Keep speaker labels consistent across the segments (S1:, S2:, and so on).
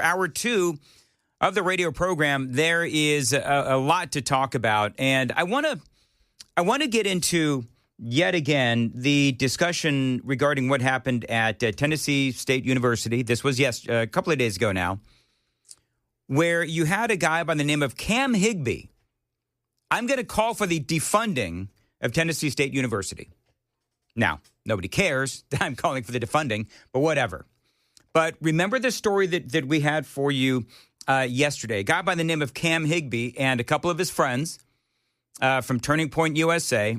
S1: hour two of the radio program. There is a lot to talk about, and I want to get into yet again the discussion regarding what happened at Tennessee State University. This was a couple of days ago now, where you had a guy by the name of Cam Higbee. I'm going to call for the defunding of Tennessee State University. Now, nobody cares that I'm calling for the defunding, but whatever. But remember the story that we had for you yesterday. A guy by the name of Cam Higbee and a couple of his friends from Turning Point USA,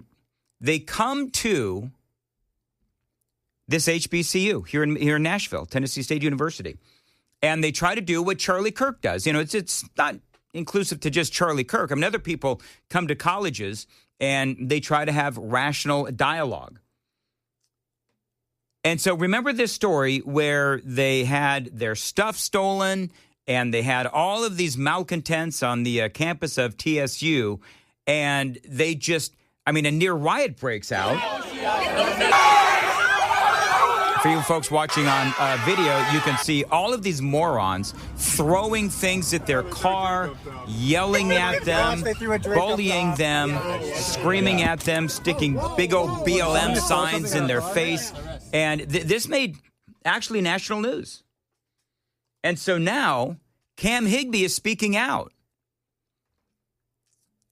S1: they come to this HBCU here in Nashville, Tennessee State University. And they try to do what Charlie Kirk does. You know, it's not inclusive to just Charlie Kirk. I mean, other people come to colleges and they try to have rational dialogue. And so remember this story where they had their stuff stolen and they had all of these malcontents on the campus of TSU, and they just, a near riot breaks out. For you folks watching on video, you can see all of these morons throwing things at their car, yelling at them, bullying them, screaming at them, sticking big old BLM signs in their face. And this made actually national news. And so now Cam Higbee is speaking out.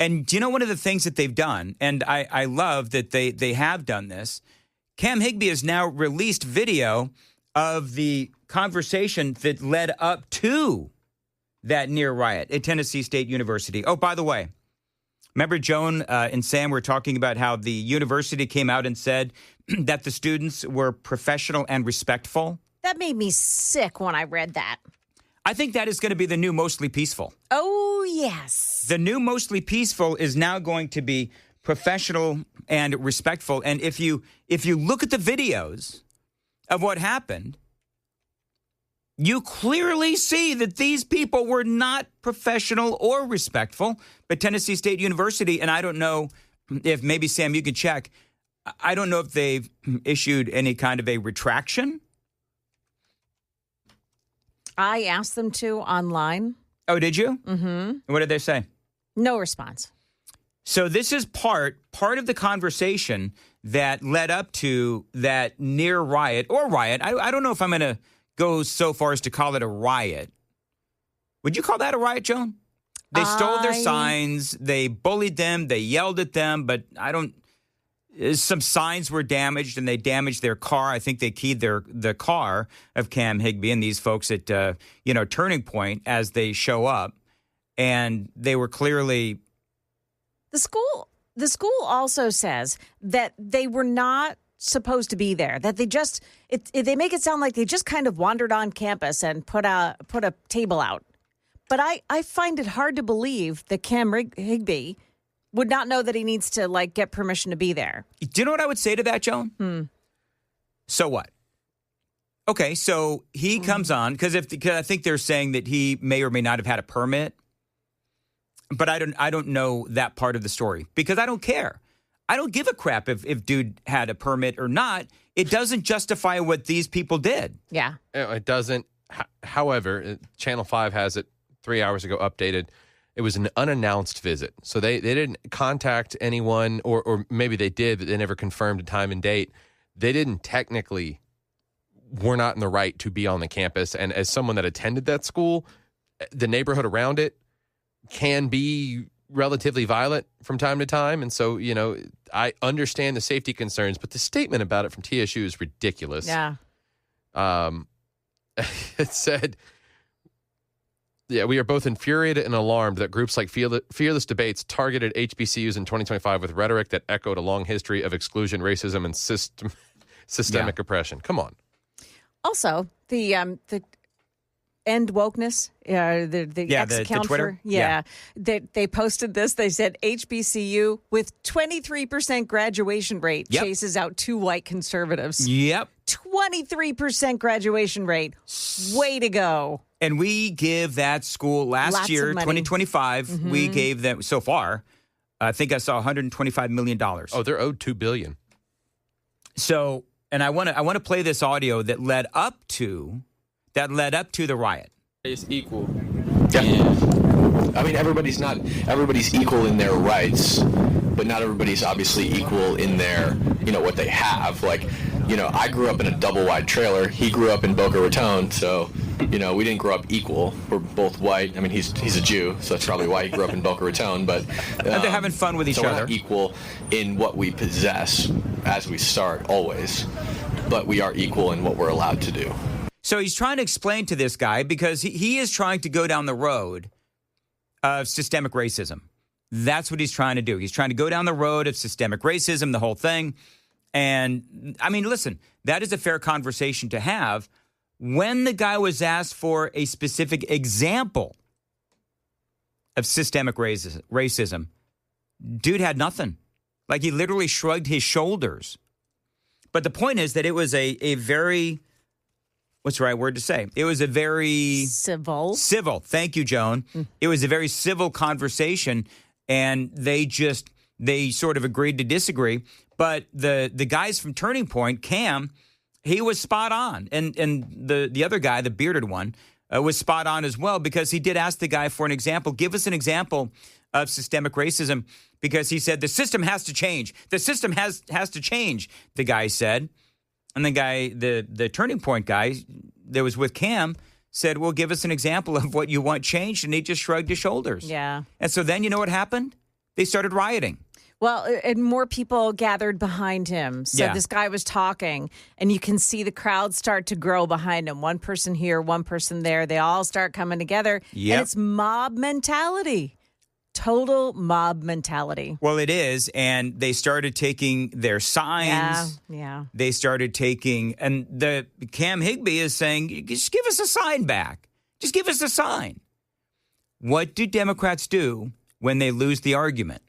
S1: And do you know one of the things that they've done, and I love that they have done this, Cam Higbee has now released video of the conversation that led up to that near riot at Tennessee State University. Oh, by the way, remember Joan and Sam were talking about how the university came out and said that the students were professional and respectful?
S2: That made me sick when I read that.
S1: I think that is going to be the new mostly peaceful.
S2: Oh, yes.
S1: The new mostly peaceful is now going to be professional and respectful. And if you look at the videos of what happened, you clearly see that these people were not professional or respectful. But Tennessee State University, and I don't know if maybe, Sam, you could check, I don't know if they've issued any kind of a retraction.
S2: I asked them to online.
S1: Oh, did you?
S2: Mm-hmm.
S1: What did they say?
S2: No response.
S1: So this is part of the conversation that led up to that near riot or riot. I don't know if I'm going to go so far as to call it a riot. Would you call that a riot, Joan? They stole their signs. They bullied them. They yelled at them. But some signs were damaged and they damaged their car. I think they keyed the car of Cam Higbee and these folks at, Turning Point as they show up. And they were clearly... The school also says that they were not supposed to be there, that they make it sound like they just kind of wandered on campus and put a table out. But I find it hard to believe that Cam Higbee would not know that he needs to get permission to be there. Do you know what I would say to that, Joan? So what? Okay, so he comes on because I think they're saying that he may or may not have had a permit. But I don't know that part of the story because I don't care. I don't give a crap if dude had a permit or not. It doesn't justify what these people did.
S2: Yeah.
S3: It doesn't. However, Channel 5 has it 3 hours ago updated. It was an unannounced visit. So they didn't contact anyone, or maybe they did, but they never confirmed a time and date. They didn't technically, were not in the right to be on the campus. And as someone that attended that school, the neighborhood around it can be relatively violent from time to time. And so, I understand the safety concerns, but the statement about it from TSU is ridiculous.
S2: Yeah.
S3: It said, we are both infuriated and alarmed that groups like Fearless Debates targeted HBCUs in 2025 with rhetoric that echoed a long history of exclusion, racism, and systemic oppression. Come on.
S2: Also, the End Wokeness, the X account
S1: the Twitter.
S2: They posted this. They said HBCU with 23% graduation rate chases out two white conservatives.
S1: Yep.
S2: 23% graduation rate. Way to go.
S1: And we give that school last year, 2025, we gave them so far, I think I saw $125 million.
S3: Oh, they're owed $2 billion.
S1: So, and I want to play this audio that led up to the riot.
S4: It's equal.
S5: Yeah.
S4: And
S5: I mean, everybody's equal in their rights, but not everybody's obviously equal in their, what they have. Like, I grew up in a double wide trailer. He grew up in Boca Raton, so, we didn't grow up equal. We're both white. I mean, he's a Jew, so that's probably why he grew up in Boca Raton. But
S1: and they're having fun with each
S5: so
S1: other.
S5: We're not equal in what we possess as we start, always, but we are equal in what we're allowed to do.
S1: So he's trying to explain to this guy, because he is trying to go down the road of systemic racism. That's what he's trying to do. He's trying to go down the road of systemic racism, the whole thing. And, I mean, listen, that is a fair conversation to have. When the guy was asked for a specific example of systemic racism, dude had nothing. Like, he literally shrugged his shoulders. But the point is that it was a very... What's the right word to say? It was a very...
S2: Civil.
S1: Thank you, Joan. It was a very civil conversation, and they sort of agreed to disagree. But the guys from Turning Point, Cam, he was spot on. And the other guy, the bearded one, was spot on as well, because he did ask the guy for an example. Give us an example of systemic racism, because he said the system has to change. The system has to change, the guy said. And the guy, the Turning Point guy that was with Cam, said, well, give us an example of what you want changed. And he just shrugged his shoulders.
S2: Yeah.
S1: And so then you know what happened? They started rioting.
S2: Well, and more people gathered behind him. So this guy was talking, and you can see the crowd start to grow behind him. One person here, one person there. They all start coming together.
S1: Yep.
S2: And it's mob mentality. Total mob mentality.
S1: Well, it is. And they started taking their signs.
S2: Yeah.
S1: They started taking, and the Cam Higbee is saying, just give us a sign back. Just give us a sign. What do Democrats do when they lose the argument?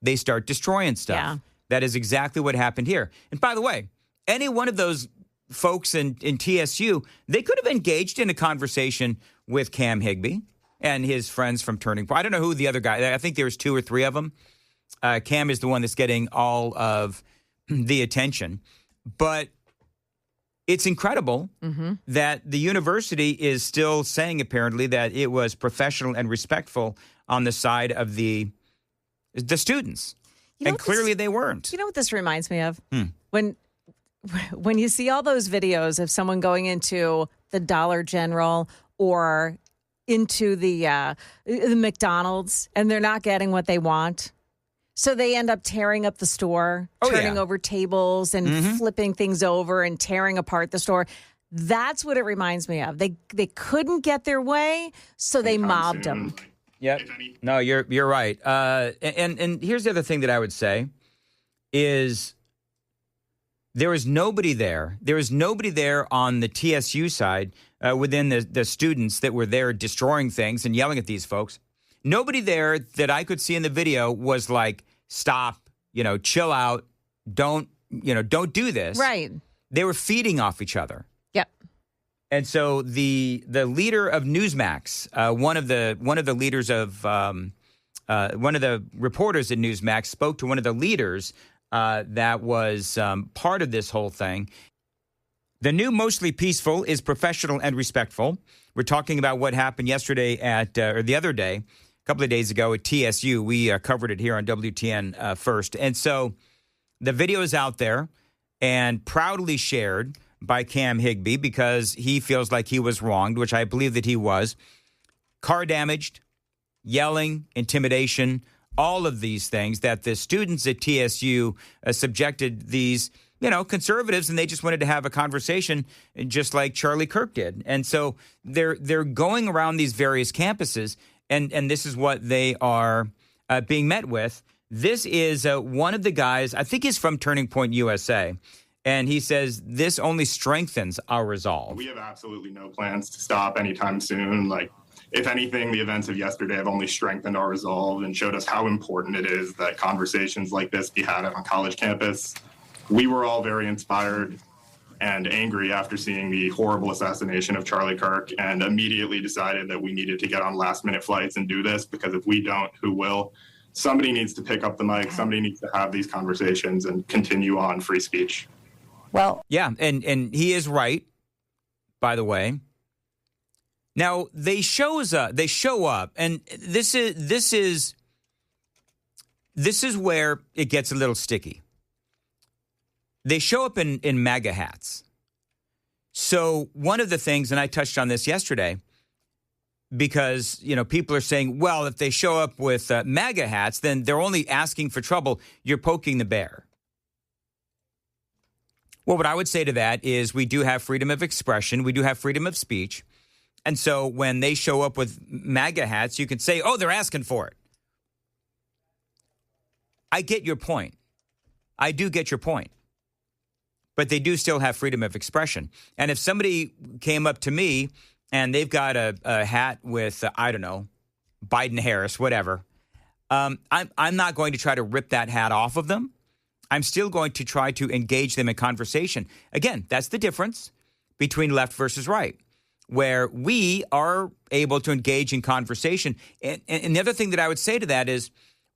S1: They start destroying stuff.
S2: Yeah.
S1: That is exactly what happened here. And by the way, any one of those folks in TSU, they could have engaged in a conversation with Cam Higbee and his friends from Turning Point. I don't know who the other guy, I think there's 2 or 3 of them. Cam is the one that's getting all of the attention. But it's incredible that the university is still saying, apparently, that it was professional and respectful on the side of the students. And clearly they weren't.
S2: You know what this reminds me of? When you see all those videos of someone going into the Dollar General or into the McDonald's, and they're not getting what they want. So they end up tearing up the store, turning over tables and flipping things over and tearing apart the store. That's what it reminds me of. They couldn't get their way, so they mobbed them.
S1: Yep. No, you're right. And here's the other thing that I would say is there was nobody there. There was nobody there on the TSU side within the students that were there destroying things and yelling at these folks. Nobody there that I could see in the video was like, stop, chill out. Don't do this.
S2: Right.
S1: They were feeding off each other.
S2: Yep.
S1: And so the leader of Newsmax, one of the leaders of one of the reporters at Newsmax spoke to one of the leaders that was part of this whole thing. The new mostly peaceful is professional and respectful. We're talking about what happened yesterday or the other day, a couple of days ago at TSU. We covered it here on WTN first. And so the video is out there and proudly shared by Cam Higbee because he feels like he was wronged, which I believe that he was. Car damaged, yelling, intimidation, all of these things that the students at TSU subjected these, conservatives, and they just wanted to have a conversation just like Charlie Kirk did. And so they're going around these various campuses, and this is what they are being met with. This is one of the guys, I think he's from Turning Point USA, and he says this only strengthens our resolve.
S6: We have absolutely no plans to stop anytime soon. If anything, the events of yesterday have only strengthened our resolve and showed us how important it is that conversations like this be had on college campus. We were all very inspired and angry after seeing the horrible assassination of Charlie Kirk, and immediately decided that we needed to get on last-minute flights and do this, because if we don't, who will? Somebody needs to pick up the mic. Somebody needs to have these conversations and continue on free speech.
S2: Well,
S1: yeah, and he is right, by the way. Now they show up, and this is where it gets a little sticky. They show up in MAGA hats. So one of the things, and I touched on this yesterday, because people are saying, well, if they show up with MAGA hats, then they're only asking for trouble. You're poking the bear. Well, what I would say to that is we do have freedom of expression. We do have freedom of speech. And so when they show up with MAGA hats, you can say, oh, they're asking for it. I get your point. I do get your point. But they do still have freedom of expression. And if somebody came up to me and they've got a hat with, I don't know, Biden, Harris, whatever, I'm not going to try to rip that hat off of them. I'm still going to try to engage them in conversation. Again, that's the difference between left versus right, where we are able to engage in conversation. And the other thing that I would say to that is,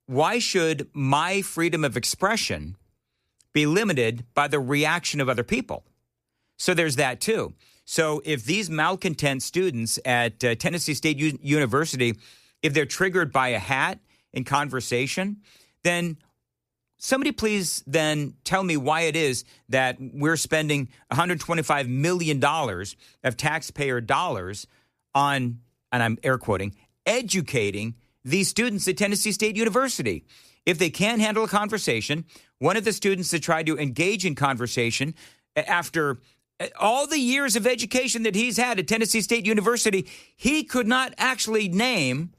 S1: why should my freedom of expression be limited by the reaction of other people? So there's that too. So if these malcontent students at Tennessee State University, if they're triggered by a hat in conversation, then somebody please then tell me why it is that we're spending $125 million of taxpayer dollars on, and I'm air quoting, educating these students at Tennessee State University. If they can't handle a conversation, one of the students that tried to engage in conversation after all the years of education that he's had at Tennessee State University, he could not actually name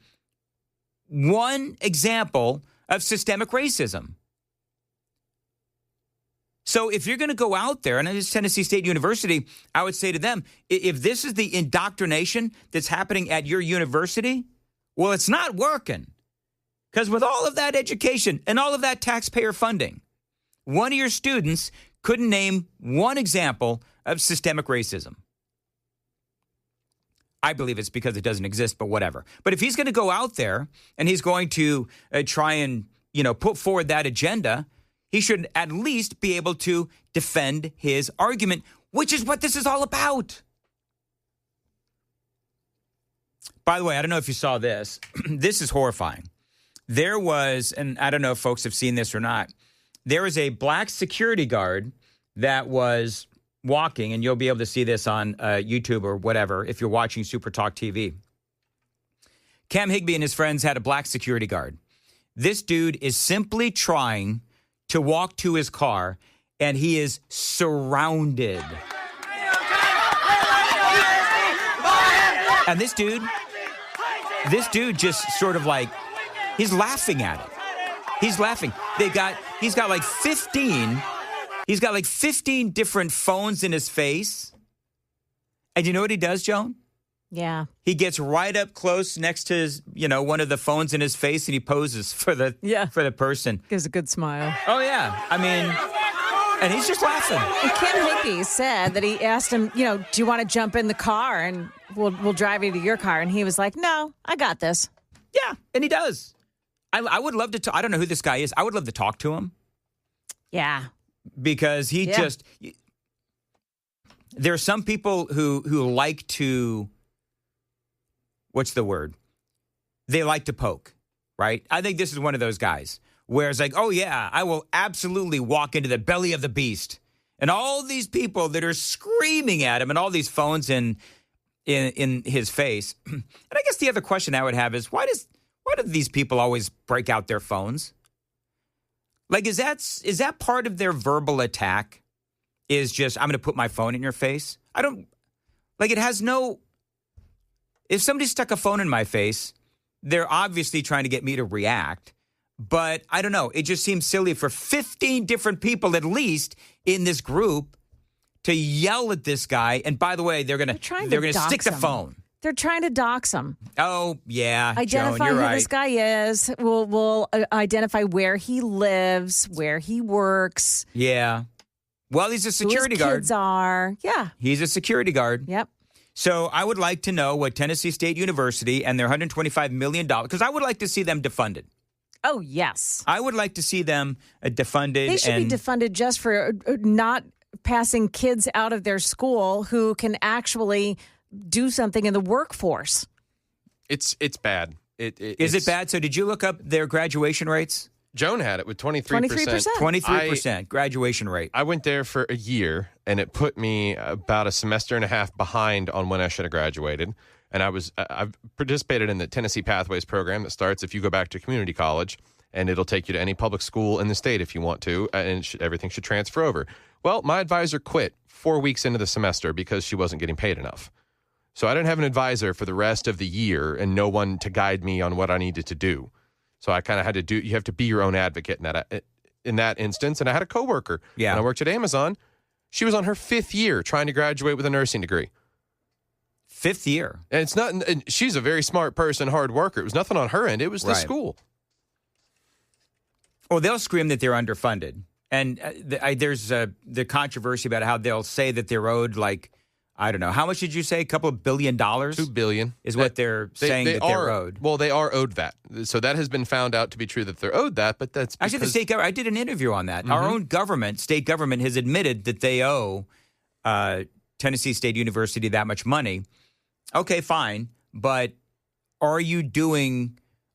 S1: one example of systemic racism. So if you're going to go out there, and it's Tennessee State University, I would say to them, if this is the indoctrination that's happening at your university, well, it's not working. Because with all of that education and all of that taxpayer funding, one of your students couldn't name one example of systemic racism. I believe it's because it doesn't exist, but whatever. But if he's going to go out there and he's going to try and, put forward that agenda, he should at least be able to defend his argument, which is what this is all about. By the way, I don't know if you saw this. This is horrifying. There was, and I don't know if folks have seen this or not, there was a black security guard that was walking, and you'll be able to see this on YouTube or whatever if you're watching Super Talk TV. Cam Higbee and his friends had a black security guard. This dude is simply trying to walk to his car, and he is surrounded. And this dude just sort of like, he's laughing at it. He's laughing. He's got like 15 different phones in his face. And you know what he does, Joan?
S2: Yeah.
S1: He gets right up close next to his, one of the phones in his face, and he poses for the person.
S2: Gives a good smile.
S1: Oh, yeah. I mean, and he's just laughing.
S2: And Kim Higbee said that he asked him, do you want to jump in the car and we'll drive you to your car? And he was like, no, I got this.
S1: Yeah, and he does. I would love to talk. I don't know who this guy is. I would love to talk to him.
S2: Yeah.
S1: Because there are some people who like to, what's the word? They like to poke, right? I think this is one of those guys where it's like, oh yeah, I will absolutely walk into the belly of the beast. And all these people that are screaming at him and all these phones in his face. And I guess the other question I would have is, why do these people always break out their phones? Like, is that part of their verbal attack? Is just, I'm going to put my phone in your face? It has no, if somebody stuck a phone in my face, they're obviously trying to get me to react. But I don't know. It just seems silly for 15 different people, at least in this group, to yell at this guy. And by the way, they're going to stick the phone.
S2: They're trying to dox him.
S1: Oh, yeah.
S2: Identify
S1: Joan, you're
S2: who
S1: right.
S2: this guy is. We'll identify where he lives, where he works.
S1: Yeah. Well, he's a security guard.
S2: Who his kids are. Yeah.
S1: He's a security guard.
S2: Yep.
S1: So I would like to know what Tennessee State University and their $125 million, because I would like to see them defunded.
S2: Oh, yes.
S1: I would like to see them defunded.
S2: They should be defunded just for not passing kids out of their school who can actually do something in the workforce.
S3: It's bad.
S1: Is it bad? So did you look up their graduation rates?
S3: Joan had it with 23%.
S1: 23% graduation rate.
S3: I went there for a year, and it put me about a semester and a half behind on when I should have graduated. And I've participated in the Tennessee Pathways program that starts if you go back to community college, and it'll take you to any public school in the state if you want to, and everything should transfer over. Well, my advisor quit 4 weeks into the semester because she wasn't getting paid enough. So I didn't have an advisor for the rest of the year and no one to guide me on what I needed to do. So I kind of had to you have to be your own advocate in that instance. And I had a coworker.
S1: Yeah.
S3: When I worked at Amazon. She was on her 5th year trying to graduate with a nursing degree.
S1: 5th year.
S3: And it's not, and she's a very smart person, hard worker. It was nothing on her end. It was the school.
S1: Well, they'll scream that they're underfunded. And there's the controversy about how they'll say that they're owed, like, I don't know. How much did you say? A couple of $1 billion?
S3: $2 billion
S1: is what they're saying that they're owed.
S3: Well, they are owed that. So that has been found out to be true that they're owed that, but that's because...
S1: Actually, the state government, I did an interview on that. Mm-hmm. Our own government, state government, has admitted that they owe Tennessee State University that much money. Okay, fine. But are you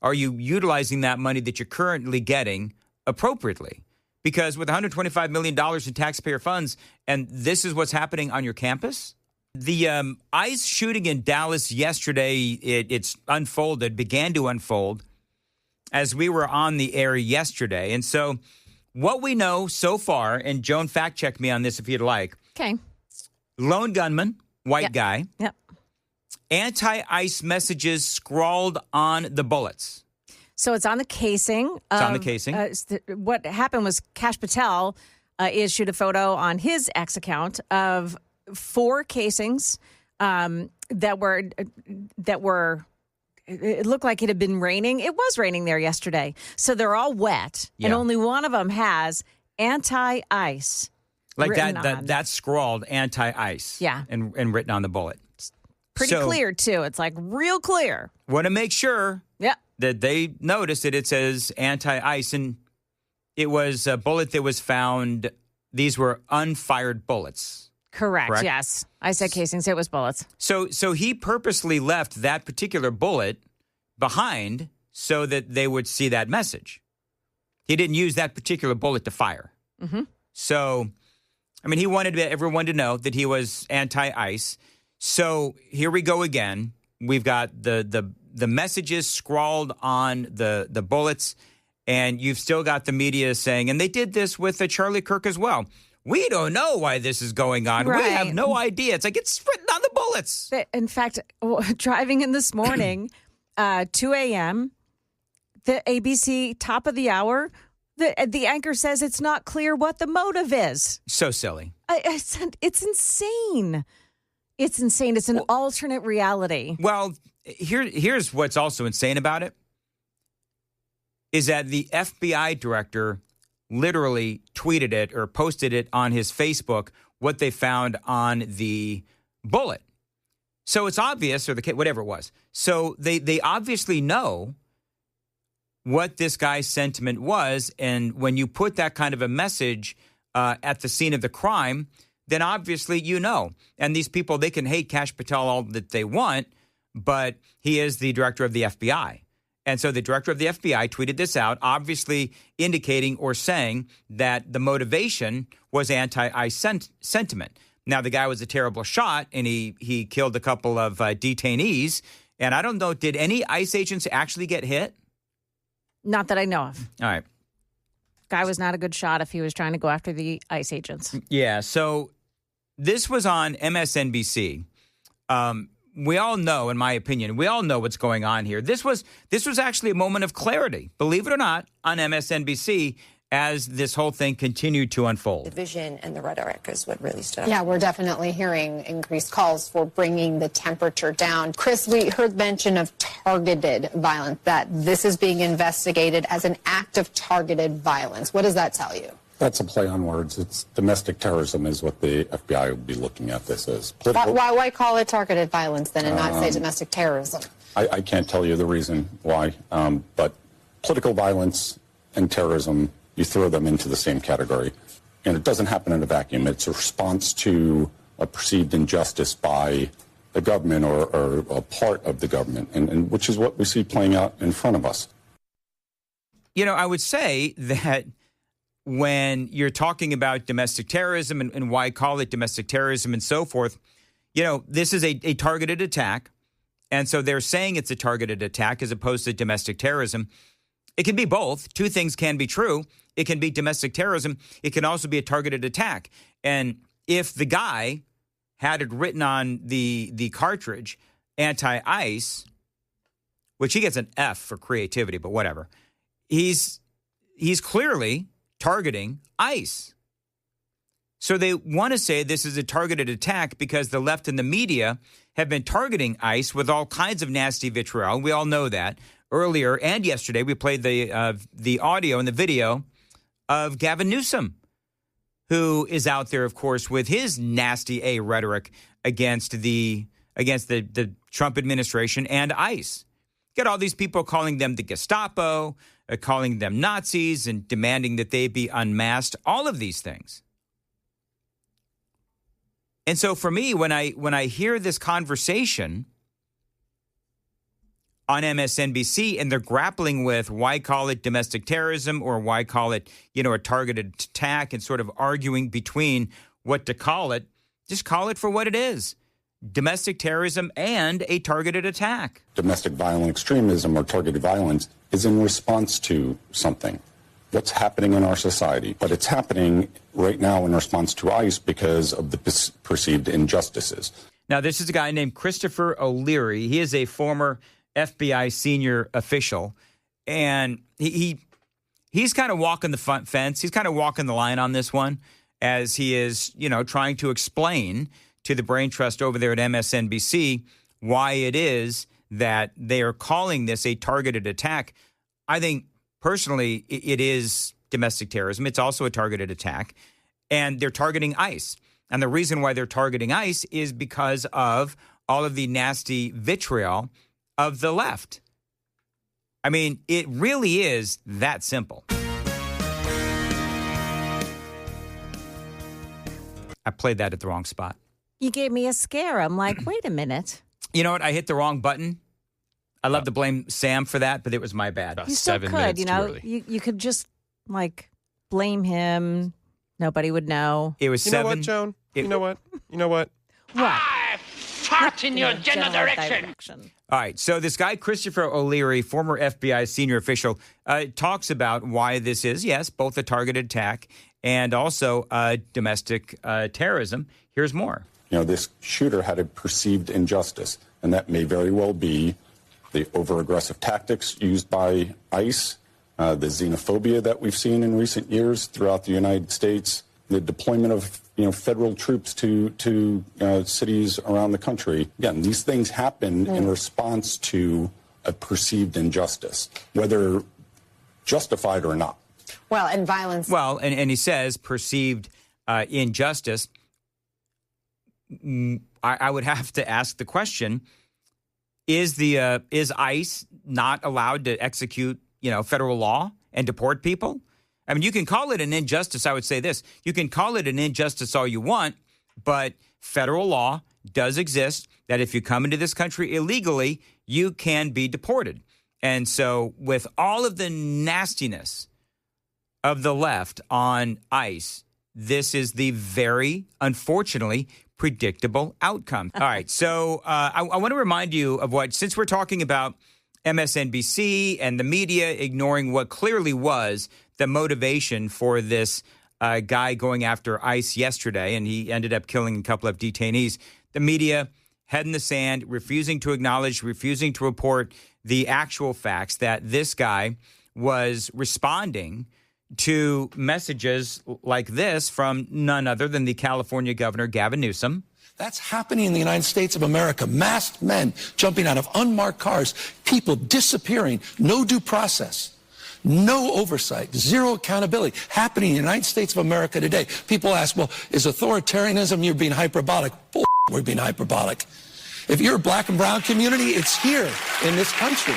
S1: utilizing that money that you're currently getting appropriately? Because with $125 million in taxpayer funds, and this is what's happening on your campus? The ICE shooting in Dallas yesterday, it's began to unfold as we were on the air yesterday. And so what we know so far, and Joan, fact-check me on this if you'd like.
S2: Okay.
S1: Lone gunman, white guy.
S2: Yep.
S1: Anti-ICE messages scrawled on the bullets.
S2: So it's on the casing.
S1: It's on the casing.
S2: What happened was Kash Patel issued a photo on his X account of 4 casings that were. It looked like it had been raining. It was raining there yesterday, so they're all wet, and only one of them has anti-ice.
S1: Like that's scrawled anti-ice.
S2: Yeah,
S1: and written on the bullet.
S2: Pretty clear too. It's like real clear.
S1: Want to make sure.
S2: Yeah.
S1: That they noticed that it says anti-ice, and it was a bullet that was found. These were unfired bullets.
S2: Correct? Yes. I said casings. It was bullets.
S1: So he purposely left that particular bullet behind so that they would see that message. He didn't use that particular bullet to fire.
S2: Mm-hmm.
S1: So, I mean, he wanted everyone to know that he was anti-ice. So here we go again. We've got the messages scrawled on the bullets, and you've still got the media saying, and they did this with Charlie Kirk as well. We don't know why this is going on.
S2: Right.
S1: We have no idea. It's like it's written on the bullets.
S2: In fact, driving in this morning, 2 a.m., the ABC top of the hour, the anchor says it's not clear what the motive is.
S1: So silly.
S2: It's insane. It's insane. It's an alternate reality.
S1: Well, here's what's also insane about it, is that the FBI director literally tweeted it or posted it on his Facebook, what they found on the bullet. So it's obvious, or whatever it was. So they obviously know what this guy's sentiment was, and when you put that kind of a message at the scene of the crime, then obviously you know. And these people, they can hate Kash Patel all that they want, but he is the director of the FBI. And so the director of the FBI tweeted this out, obviously indicating or saying that the motivation was anti-ICE sentiment. Now, the guy was a terrible shot, and he killed a couple of detainees. And I don't know, did any ICE agents actually get hit?
S2: Not that I know of.
S1: All right.
S2: Guy was not a good shot if he was trying to go after the ICE agents.
S1: Yeah, so this was on MSNBC. We all know, in my opinion, we all know what's going on here. This was actually a moment of clarity, believe it or not, on MSNBC as this whole thing continued to unfold.
S4: The vision and the rhetoric is what really stood out.
S7: Yeah, we're definitely hearing increased calls for bringing the temperature down. Chris, we heard mention of targeted violence, that this is being investigated as an act of targeted violence. What does that tell you?
S8: That's a play on words. It's domestic terrorism is what the FBI would be looking at this as.
S7: Why call it targeted violence then and not say domestic terrorism?
S8: I can't tell you the reason why, but political violence and terrorism, you throw them into the same category. And it doesn't happen in a vacuum. It's a response to a perceived injustice by the government or a part of the government, and which is what we see playing out in front of us.
S1: You know, I would say that when you're talking about domestic terrorism and why call it domestic terrorism and so forth, you know, this is a targeted attack. And so they're saying it's a targeted attack as opposed to domestic terrorism. It can be both. Two things can be true. It can be domestic terrorism. It can also be a targeted attack. And if the guy had it written on the cartridge, anti-ICE, which he gets an F for creativity, but whatever, he's clearly targeting ICE. So they want to say this is a targeted attack because the left and the media have been targeting ICE with all kinds of nasty vitriol. We all know that. Earlier and yesterday, we played the audio and the video of Gavin Newsom, who is out there, of course, with his nasty A rhetoric against the Trump administration and ICE. Got all these people calling them the Gestapo, calling them Nazis, and demanding that they be unmasked. All of these things. And so for me, when I hear this conversation on MSNBC and they're grappling with why call it domestic terrorism or why call it, you know, a targeted attack and sort of arguing between what to call it, just call it for what it is. Domestic terrorism and a targeted attack.
S8: Domestic violent extremism or targeted violence is in response to something. What's happening in our society, but it's happening right now in response to ICE because of the perceived injustices.
S1: Now, this is a guy named Christopher O'Leary. He is a former FBI senior official, and he's kind of walking the fence. He's kind of walking the line on this one as he is, you know, trying to explain to the brain trust over there at MSNBC why it is that they are calling this a targeted attack. I think personally, it is domestic terrorism. It's also a targeted attack, and they're targeting ICE. And the reason why they're targeting ICE is because of all of the nasty vitriol of the left. I mean, it really is that simple. I played that at the wrong spot.
S2: You gave me a scare. I'm like, wait a minute.
S1: You know what? I hit the wrong button. I love to blame Sam for that, but it was my bad.
S2: You still
S3: 7
S2: could,
S3: minutes
S2: you know,
S3: too early.
S2: you could just like blame him. Nobody would know.
S1: It was
S3: You
S1: 7.
S3: know what, Joan? You know what?
S2: What?
S9: Fart in your general direction.
S1: All right. So this guy, Christopher O'Leary, former FBI senior official, talks about why this is, yes, both a targeted attack and also domestic terrorism. Here's more.
S8: You know, this shooter had a perceived injustice, and that may very well be the over-aggressive tactics used by ICE, the xenophobia that we've seen in recent years throughout the United States, the deployment of, you know, federal troops to cities around the country. Again, these things happen in response to a perceived injustice, whether justified or not.
S7: Well, and violence.
S1: Well, and he says perceived injustice. I would have to ask the question: Is ICE not allowed to execute, you know, federal law and deport people? I mean, you can call it an injustice. I would say this: you can call it an injustice all you want, but federal law does exist that if you come into this country illegally, you can be deported. And so, with all of the nastiness of the left on ICE, this is the very, unfortunately, predictable outcome. All right. So I want to remind you of what, since we're talking about MSNBC and the media ignoring what clearly was the motivation for this guy going after ICE yesterday, and he ended up killing a couple of detainees. The media, head in the sand, refusing to acknowledge, refusing to report the actual facts that this guy was responding to messages like this from none other than the California governor, Gavin Newsom.
S10: That's happening in the United States of America. Masked men jumping out of unmarked cars, people disappearing, no due process, no oversight, zero accountability, happening in the United States of America today. People ask, well, is authoritarianism, you're being hyperbolic? Bull, we're being hyperbolic. If you're a black and brown community, it's here in this country.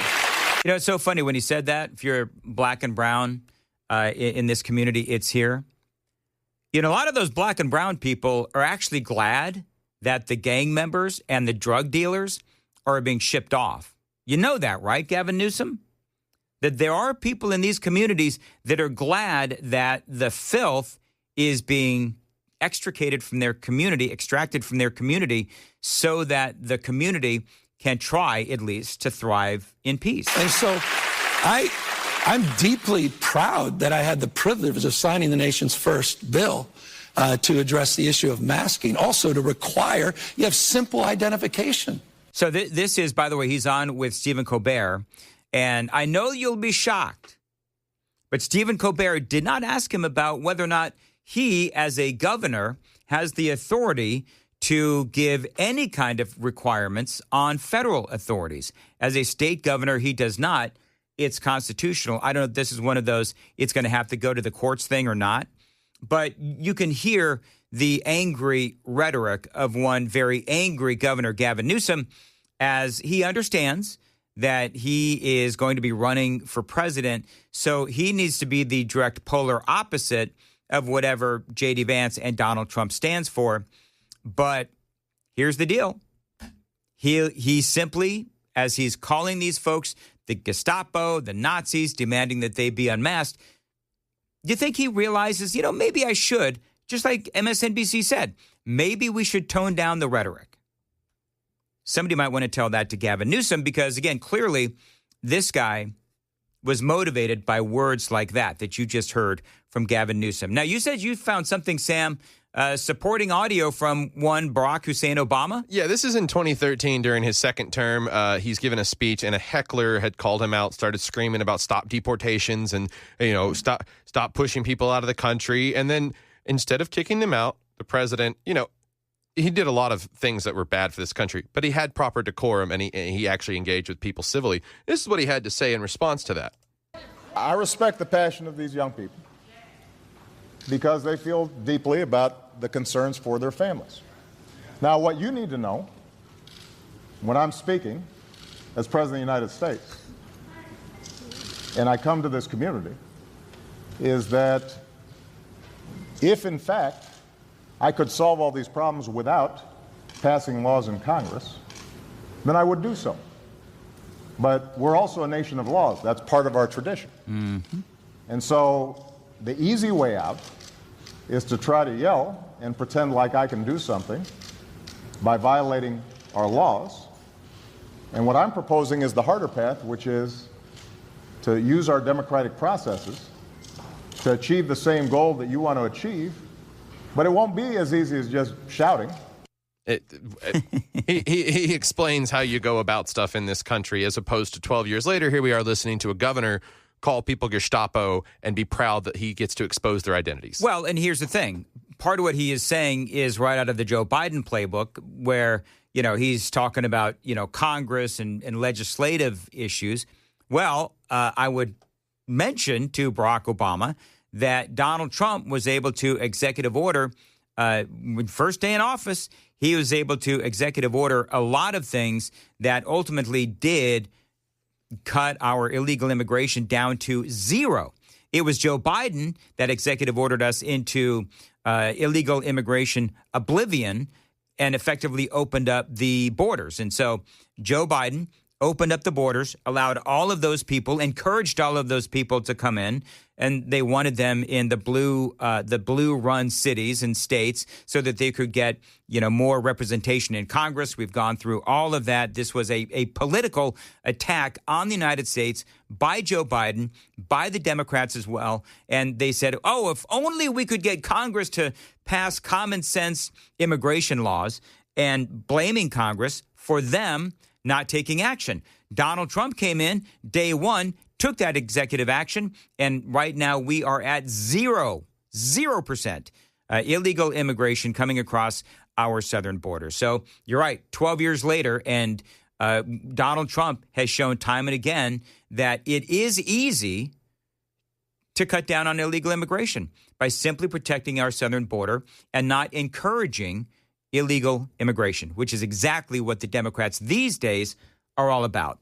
S1: You know, it's so funny when he said that. If you're black and brown in this community, it's here. You know, a lot of those black and brown people are actually glad that the gang members and the drug dealers are being shipped off. You know that, right, Gavin Newsom? That there are people in these communities that are glad that the filth is being extracted from their community so that the community can try at least to thrive in peace.
S10: And so I'm deeply proud that I had the privilege of signing the nation's first bill to address the issue of masking, also to require you have simple identification.
S1: So this is, by the way, he's on with Stephen Colbert, and I know you'll be shocked, but Stephen Colbert did not ask him about whether or not he, as a governor, has the authority to give any kind of requirements on federal authorities. As a state governor, he does not. It's constitutional. I don't know if this is one of those it's going to have to go to the courts thing or not, but you can hear the angry rhetoric of one very angry Governor Gavin Newsom as he understands that he is going to be running for president. So he needs to be the direct polar opposite of whatever J.D. Vance and Donald Trump stands for. But here's the deal. He simply, as he's calling these folks the Gestapo, the Nazis, demanding that they be unmasked, do you think he realizes, maybe I should, just like MSNBC said, maybe we should tone down the rhetoric? Somebody might want to tell that to Gavin Newsom because, again, clearly this guy was motivated by words like that you just heard from Gavin Newsom. Now, you said you found something, Sam, supporting audio from one Barack Hussein Obama?
S3: Yeah, this is in 2013 during his second term. He's given a speech and a heckler had called him out, started screaming about stop deportations and, stop pushing people out of the country. And then instead of kicking them out, the president, he did a lot of things that were bad for this country, but he had proper decorum and he actually engaged with people civilly. This is what he had to say in response to that.
S11: I respect the passion of these young people because they feel deeply about the concerns for their families. Now, what you need to know when I'm speaking as President of the United States and I come to this community is that if, in fact, I could solve all these problems without passing laws in Congress, then I would do so. But we're also a nation of laws. That's part of our tradition. Mm-hmm. And so the easy way out is to try to yell and pretend like I can do something by violating our laws. And what I'm proposing is the harder path, which is to use our democratic processes to achieve the same goal that you want to achieve. But it won't be as easy as just shouting.
S3: He explains how you go about stuff in this country as opposed to 12 years later. Here we are listening to a governor call people Gestapo and be proud that he gets to expose their identities.
S1: Well, and here's the thing. Part of what he is saying is right out of the Joe Biden playbook where, he's talking about, Congress and legislative issues. Well, I would mention to Barack Obama that Donald Trump was able to executive order, first day in office, he was able to executive order a lot of things that ultimately did cut our illegal immigration down to zero. It was Joe Biden that executive ordered us into illegal immigration oblivion and effectively opened up the borders. And so Joe Biden opened up the borders, allowed all of those people, encouraged all of those people to come in, and they wanted them in the blue-run cities and states so that they could get, more representation in Congress. We've gone through all of that. This was a political attack on the United States by Joe Biden, by the Democrats as well. And they said, oh, if only we could get Congress to pass common sense immigration laws, and blaming Congress for them not taking action. Donald Trump came in day one, took that executive action, and right now we are at 0% illegal immigration coming across our southern border. So you're right, 12 years later, and Donald Trump has shown time and again that it is easy to cut down on illegal immigration by simply protecting our southern border and not encouraging illegal immigration, which is exactly what the Democrats these days are all about.